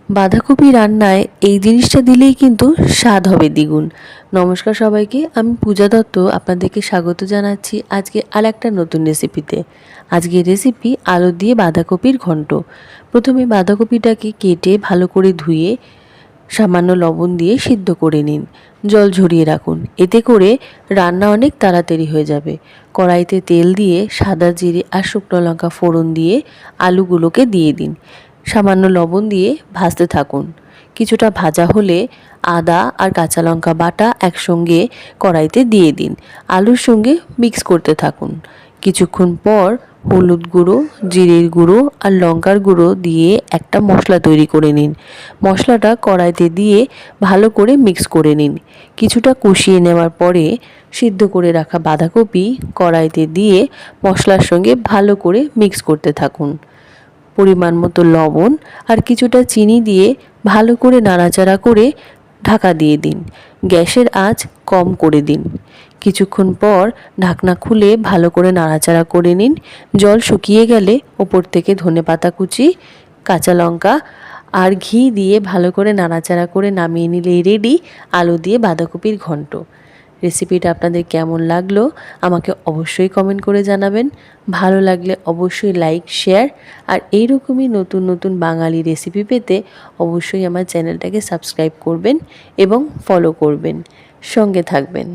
বাঁধাকপি রান্নায় এই জিনিসটা দিলেই কিন্তু স্বাদ হবে দ্বিগুণ। নমস্কার সবাইকে, আমি পূজা দত্ত আপনাদেরকে স্বাগত জানাচ্ছি আজকে আরেকটা নতুন রেসিপিতে। আজকের রেসিপি আলু দিয়ে বাঁধাকপির ঘন্ট। প্রথমে বাঁধাকপিটাকে কেটে ভালো করে ধুয়ে সামান্য লবণ দিয়ে সিদ্ধ করে নিন, জল ঝরিয়ে রাখুন। এতে করে রান্না অনেক তাড়াতাড়ি হয়ে যাবে। কড়াইতে তেল দিয়ে সাদা জিরে আর শুকনো লঙ্কা ফোড়ন দিয়ে আলুগুলোকে দিয়ে দিন, সামান্য লবণ দিয়ে ভাজতে থাকুন। কিছুটা ভাজা হলে আদা আর কাঁচা লঙ্কা বাটা একসঙ্গে কড়াইতে দিয়ে দিন, আলুর সঙ্গে মিক্স করতে থাকুন। কিছুক্ষণ পর হলুদ গুঁড়ো, জিরের গুঁড়ো আর লঙ্কার গুঁড়ো দিয়ে একটা মশলা তৈরি করে নিন। মশলাটা কড়াইতে দিয়ে ভালো করে মিক্স করে নিন। কিছুটা কষিয়ে নেওয়ার পরে সিদ্ধ করে রাখা বাঁধাকপি কড়াইতে দিয়ে মশলার সঙ্গে ভালো করে মিক্স করতে থাকুন। পরিমাণ মতো লবণ আর কিছুটা চিনি দিয়ে ভালো করে নাড়াচাড়া করে ঢাকা দিয়ে দিন। গ্যাসের আঁচ কম করে দিন। কিছুক্ষণ পর ঢাকনা খুলে ভালো করে নাড়াচাড়া করে নিন। জল শুকিয়ে গেলে ওপর থেকে ধনেপাতা কুচি, কাঁচা লঙ্কা আর ঘি দিয়ে ভালো করে নাড়াচাড়া করে নামিয়ে নিলেই রেডি আলু দিয়ে বাঁধাকপির ঘন্ট। রেসিপিটা আপনাদের কেমন লাগলো আমাকে অবশ্যই কমেন্ট করে জানাবেন। ভালো লাগলে অবশ্যই লাইক, শেয়ার আর এইরকমই নতুন নতুন বাঙালি রেসিপি পেতে অবশ্যই আমার চ্যানেলটাকে সাবস্ক্রাইব করবেন এবং ফলো করবেন। সঙ্গে থাকবেন।